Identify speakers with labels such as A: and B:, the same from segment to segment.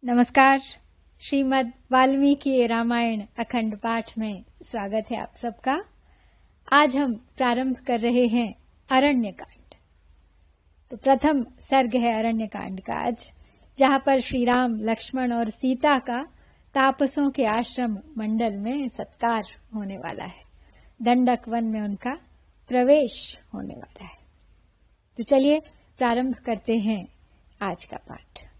A: नमस्कार। श्रीमद् वाल्मीकि रामायण अखंड पाठ में स्वागत है आप सबका। आज हम प्रारंभ कर रहे हैं अरण्य कांड। तो प्रथम सर्ग है अरण्य कांड का आज, जहां पर श्री राम, लक्ष्मण और सीता का तापसों के आश्रम मंडल में सत्कार होने वाला है। दंडक वन में उनका प्रवेश होने वाला है। तो चलिए प्रारंभ करते हैं आज का पाठ।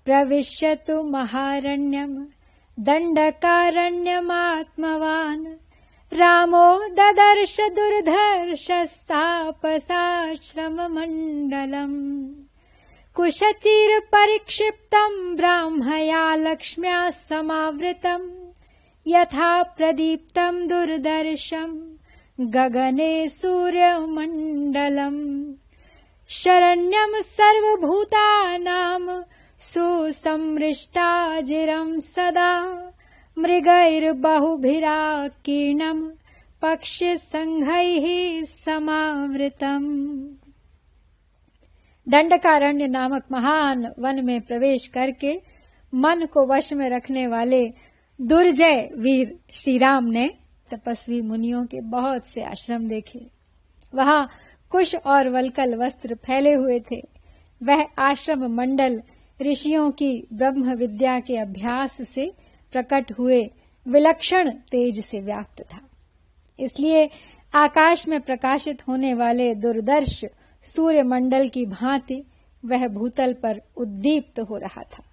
A: प्रविश्यतु महारण्यम दंडकारण्यमात्मवान् रामो ददर्श दुर्धर्षस्तापसाश्रममण्डलम् कुशचिर परिक्षिप्तम् ब्राह्मया लक्ष्म्या समावृतम् यथा प्रदीप्तम् दुर्दर्शम् गगने सूर्यमण्डलम् शरण्यम् सर्वभूतानाम् सुसमृष्टाजिरं सदा मृगैर्बहुभिराकीर्णम् पक्षिसंघैः समावृतम्। दंडकारण्य नामक महान वन में प्रवेश करके मन को वश में रखने वाले दुर्जय वीर श्री राम ने तपस्वी मुनियों के बहुत से आश्रम देखे। वहां कुश और वल्कल वस्त्र फैले हुए थे। वह आश्रम मंडल ऋषियों की ब्रह्म विद्या के अभ्यास से प्रकट हुए विलक्षण तेज से व्याप्त था। इसलिए आकाश में प्रकाशित होने वाले दुर्दर्श सूर्य मंडल की भांति वह भूतल पर उद्दीप्त हो रहा था।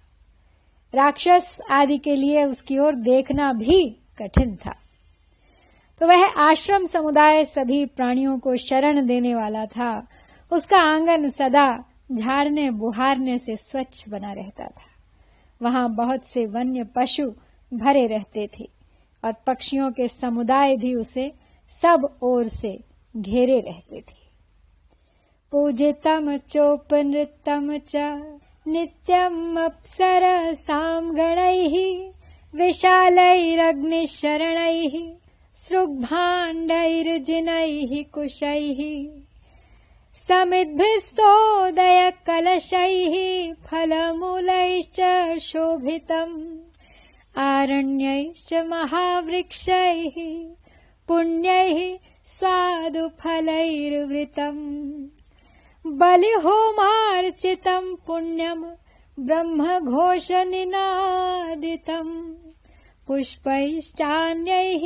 A: राक्षस आदि के लिए उसकी ओर देखना भी कठिन था। तो वह आश्रम समुदाय सभी प्राणियों को शरण देने वाला था। उसका आंगन सदा झाड़ने बुहारने से स्वच्छ बना रहता था। वहां बहुत से वन्य पशु भरे रहते थे और पक्षियों के समुदाय भी उसे सब ओर से घेरे रहते थे। पूजितम चोपनृतम च नित्यम अप्सरसां गणैः विशालैरग्निशरणैः सृग्भाण्डैर्जिनैः कुशैः समिद्भिस्तोदय कलशैः फलमूलैश्च शोभितम् आरण्यैश्च महावृक्षैः पुण्यैः स्वादुफलैर्वृतम् बलिहोमार्चितम् पुण्यम् ब्रह्मघोषनिनादितम् पुष्पैश्चान्यैः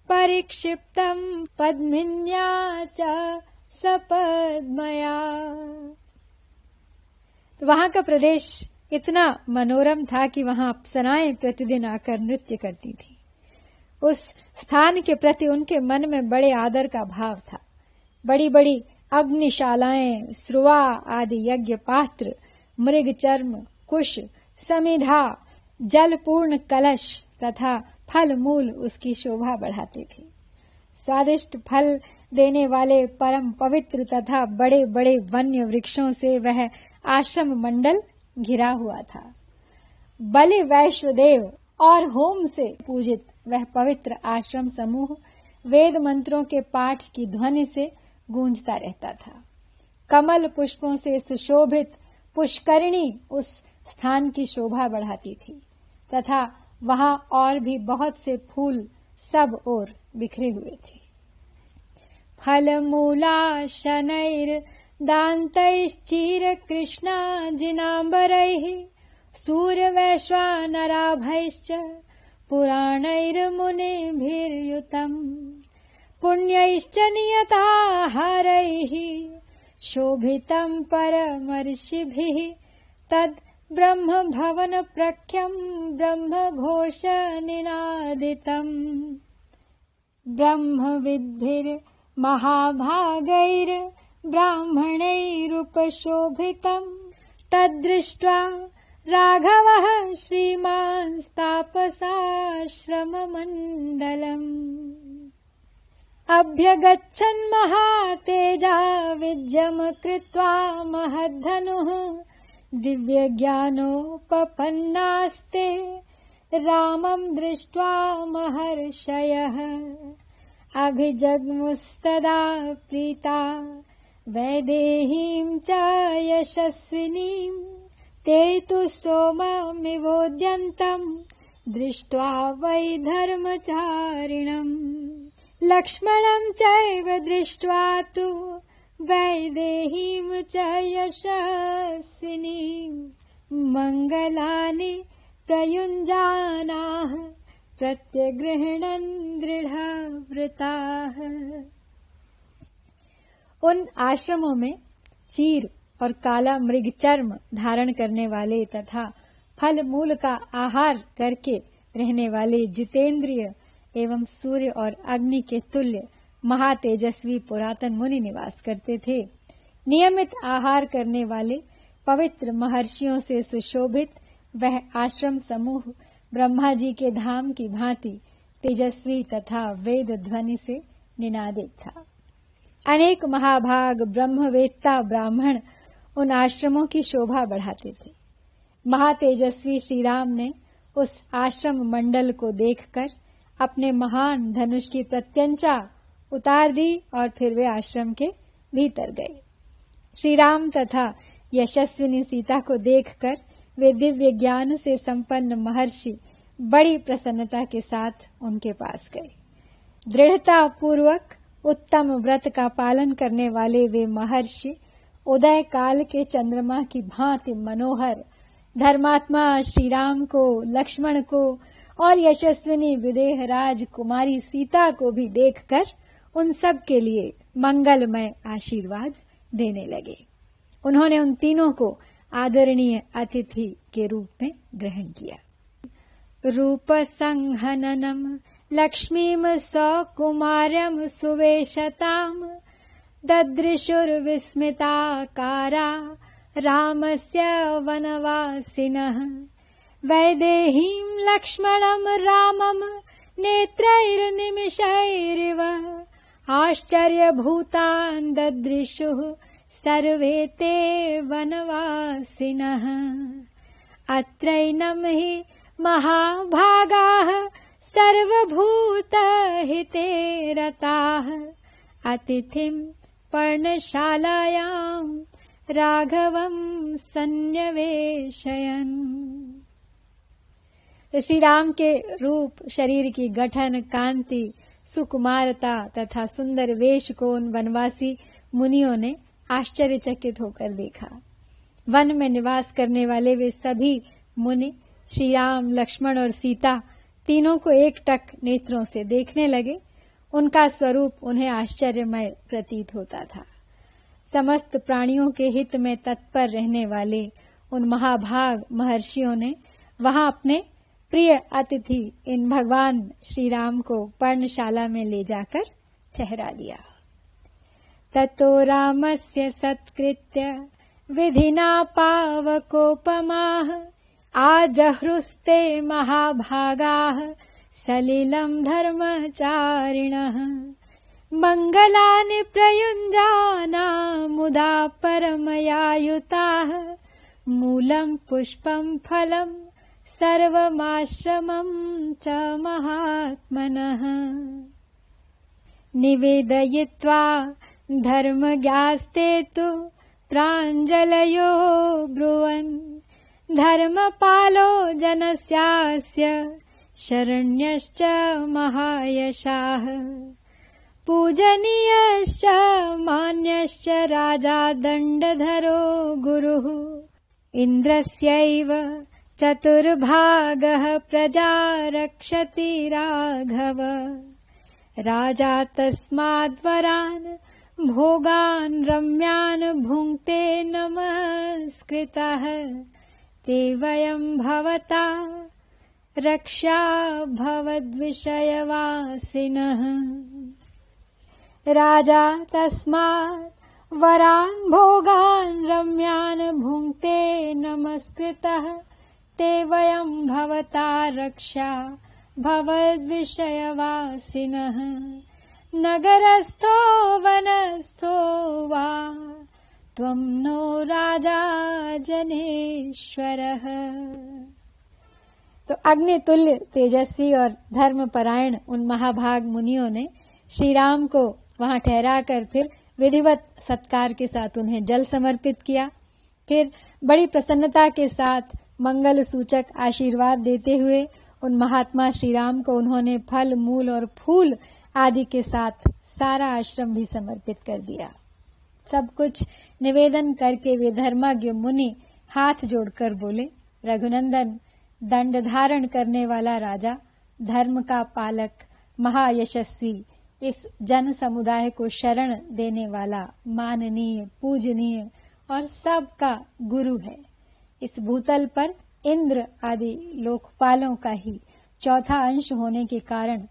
A: परिक्षिप्तम् पद्मिन्या च सपद्मया। वहां का प्रदेश इतना मनोरम था कि वहां अप्सराएं प्रतिदिन आकर नृत्य करती थी। उस स्थान के प्रति उनके मन में बड़े आदर का भाव था। बड़ी बड़ी अग्निशालाएं, श्रुवा आदि यज्ञ पात्र, मृग चर्म, कुश, समिधा, जलपूर्ण कलश तथा फल मूल उसकी शोभा बढ़ाते थे। स्वादिष्ट फल देने वाले परम पवित्र तथा बड़े बड़े वन्य वृक्षों से वह आश्रम मंडल घिरा हुआ था। बलि वैश्वदेव और होम से पूजित वह पवित्र आश्रम समूह वेद मंत्रों के पाठ की ध्वनि से गूंजता रहता था। कमल पुष्पों से सुशोभित पुष्करिणी उस स्थान की शोभा बढ़ाती थी तथा वहां और भी बहुत से फूल सब ओर बिखरे हुए थे। फलमूलाशनैर्दान्तैश्चिरकृष्णाजिनाम्बरैः सूर्यवैश्वानराभैश्च पुराणैर्मुनिभिर्युतम् पुण्यैश्च नियताहारैः शोभितम् परमर्षिभिः तद् ब्रह्मभवनप्रख्यम् ब्रह्मघोषनिनादितम् ब्रह्मविद्भिर्महाभागैर्ब्राह्मणैरुपशोभितम् तद्दृष्ट्वा राघवः श्रीमान्स्तापसाश्रममण्डलम् अभ्यगच्छन् महातेजा विद्यम् कृत्वा महद्धनुः दिव्यज्ञानोपपन्नास्ते रामं दृष्ट्वा महर्षयः अभिजग्मुस्तदा प्रीता वैदेहीं च यशस्विनीं ते तु सोममिवोद्यन्तम् दृष्ट्वा वै धर्मचारिणम् लक्ष्मणं चैव दृष्ट्वा तु वैदेहीं च यशस्विनीं मङ्गलानि प्रयुञ्जानाः प्रत्यगृह्णन् दृढ़व्रताः। उन आश्रमों में चीर और काला मृग चर्म धारण करने वाले तथा फल मूल का आहार करके रहने वाले जितेंद्रिय एवं सूर्य और अग्नि के तुल्य महातेजस्वी पुरातन मुनि निवास करते थे। नियमित आहार करने वाले पवित्र महर्षियों से सुशोभित वह आश्रम समूह ब्रह्मा जी के धाम की भांति तेजस्वी तथा वेद ध्वनि से निनादित था। अनेक महाभाग ब्रह्मवेत्ता ब्राह्मण उन आश्रमों की शोभा बढ़ाते थे। महातेजस्वी श्री राम ने उस आश्रम मंडल को देखकर अपने महान धनुष की प्रत्यंचा उतार दी और फिर वे आश्रम के भीतर गए। श्री राम तथा यशस्विनी सीता को देखकर वे दिव्य ज्ञान से संपन्न महर्षि बड़ी प्रसन्नता के साथ उनके पास गए। दृढ़ता पूर्वक उत्तम व्रत का पालन करने वाले वे महर्षि उदय काल के चंद्रमा की भांति मनोहर धर्मात्मा श्री राम को, लक्ष्मण को और यशस्विनी विदेह राज कुमारी सीता को भी देखकर उन सब के लिए मंगलमय आशीर्वाद देने लगे। उन्होंने उन तीनों को आदरणीय अतिथि के रूप में ग्रहण किया। रूप संहननम लक्ष्मीम सकुमार्यम सुवेशताम ददृशुर्विस्मिताकारा रामस्य वनवासिनः वैदेहीं लक्ष्मणं रामं नेत्रैर्निमिषैरिव आश्चर्यभूतान् ददृशुः सर्वे ते वनवासिनः अत्रैनं हि महाभागाः सर्वभूतहिते रताः अतिथिं पर्णशालायां राघवं सन्निवेशयन्। श्री राम के रूप, शरीर की गठन, कांति, सुकुमारता तथा सुंदर वेश को उन वनवासी मुनियों ने आश्चर्यचकित होकर देखा। वन में निवास करने वाले वे सभी मुनि श्री राम, लक्ष्मण और सीता तीनों को एकटक नेत्रों से देखने लगे। उनका स्वरूप उन्हें आश्चर्यमय प्रतीत होता था। समस्त प्राणियों के हित में तत्पर रहने वाले उन महाभाग महर्षियों ने वहां अपने प्रिय अतिथि इन भगवान श्री राम को पर्णशाला में ले जाकर ठहरा दिया। ततो रामस्य सत्कृत्य विधिना पावकोपमाः आजहृस्ते महाभागाः सलिलं धर्मचारिणः मंगलानि प्रयुञ्जाना मुदा परमयायुताः मूलं पुष्पं फलं सर्वमाश्रमं च महात्मनः निवेदयित्वा धर्मज्ञास्ते तु प्राञ्जलयो ब्रुवन् धर्मपालो जनस्यास्य शरण्यश्च महायशाः पूजनीयश्च मान्यश्च राजा दण्डधरो गुरुः इन्द्रस्यैव चतुर्भागः प्रजा रक्षति राघव राजा तस्माद्वरान् भोगान् रम्यान् भुङ्क्ते नमस्कृतः ते वयं भवता रक्षा भवद्विषयवासिनः राजा तस्मात् वरान् भोगान् रम्यान् भुङ्क्ते नमस्कृतः ते वयं भवता रक्षा भवद्विषयवासिनः नगरस्थो वनस्थो वा त्वं नो राजा जनेश्वरः। तो अग्नितुल्य तेजस्वी और धर्मपरायण उन महाभाग मुनियों ने श्री राम को वहां ठहराकर फिर विधिवत सत्कार के साथ उन्हें जल समर्पित किया। फिर बड़ी प्रसन्नता के साथ मंगल सूचक आशीर्वाद देते हुए उन महात्मा श्री राम को उन्होंने फल मूल और फूल आदि के साथ सारा आश्रम भी समर्पित कर दिया। सब कुछ निवेदन करके वे धर्मज्ञ मुनि हाथ जोड़कर बोले, रघुनंदन, दंड धारण करने वाला राजा, धर्म का पालक, महायशस्वी, इस जन समुदाय को शरण देने वाला, माननीय, पूजनीय और सबका गुरु है। इस भूतल पर इंद्र आदि लोकपालों का ही चौथा अंश होने के कारण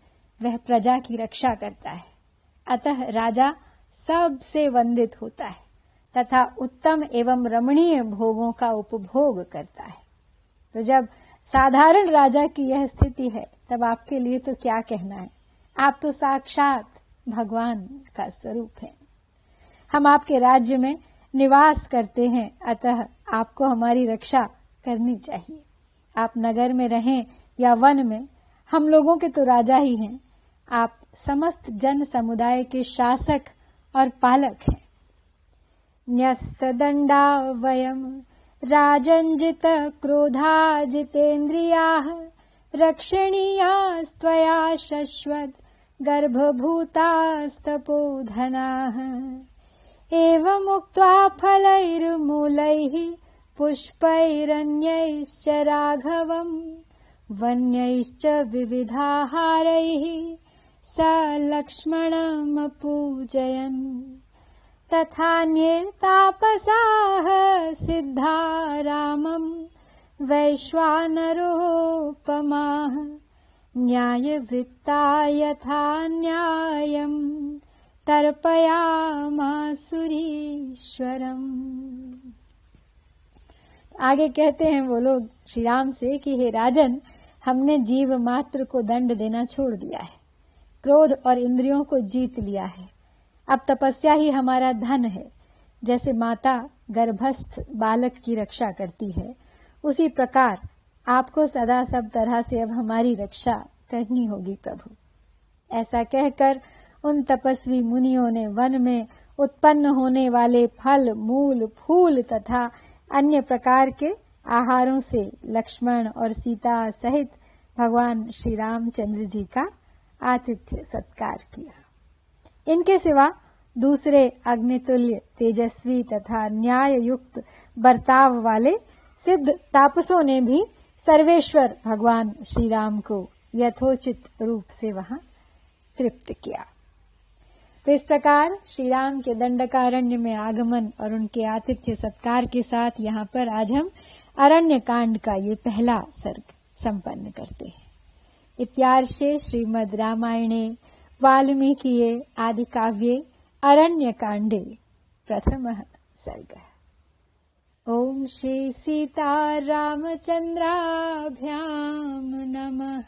A: वह प्रजा की रक्षा करता है। अतः राजा सबसे वंदित होता है तथा उत्तम एवं रमणीय भोगों का उपभोग करता है। तो जब साधारण राजा की यह स्थिति है तब आपके लिए तो क्या कहना है। आप तो साक्षात भगवान का स्वरूप हैं। हम आपके राज्य में निवास करते हैं, अतः आपको हमारी रक्षा करनी चाहिए। आप नगर में रहें या वन में, हम लोगों के तो राजा ही हैं। आप समस्त जन समुदाय के शासक और पालक हैं। न्यस्त दंडा वयम राजंजित क्रोधा जितेन्द्रियाः रक्षणीयास्त्वया शश्वत गर्भभूतास्तपोधनाः एवमुक्त्वा फलैर्मूलैः पुष्पैरन्यैश्च राघवम् वन्यैश्च विविधाहारैः स लक्ष्मणमपूजयन् तथान्ये तापसाः सिद्धा रामम् वैश्वानरोपमाः न्यायवृत्ता यथा न्यायम् तर्पयामासुरीश्वरम्। आगे कहते हैं वो लोग श्री राम से कि हे राजन, हमने जीव मात्र को दंड देना छोड़ दिया है, क्रोध और इंद्रियों को जीत लिया है। अब तपस्या ही हमारा धन है। जैसे माता गर्भस्थ बालक की रक्षा करती है, उसी प्रकार आपको सदा सब तरह से अब हमारी रक्षा करनी होगी प्रभु। ऐसा कहकर उन तपस्वी मुनियों ने वन में उत्पन्न होने वाले फल, मूल, फूल तथा अन्य प्रकार के आहारों से लक्ष्मण और सीता सहित भगवान श्री रामचंद्र जी का आतिथ्य सत्कार किया। इनके सिवा दूसरे अग्नितुल्य, तेजस्वी तथा न्याय युक्त बर्ताव वाले सिद्ध तापसों ने भी सर्वेश्वर भगवान श्री राम को यथोचित रूप से वहां तृप्त किया। तो इस प्रकार श्री राम के दंडकारण्य में आगमन और उनके आतिथ्य सत्कार के साथ यहाँ पर आज हम अरण्य कांड का ये पहला सर्ग संपन्न करते हैं। इत्यार्षे श्रीमद् रामायणे वाल्मीकिये आदि काव्ये अरण्य कांडे प्रथमः सर्गः। ओम श्री सीता रामचंद्राभ्याम नमः।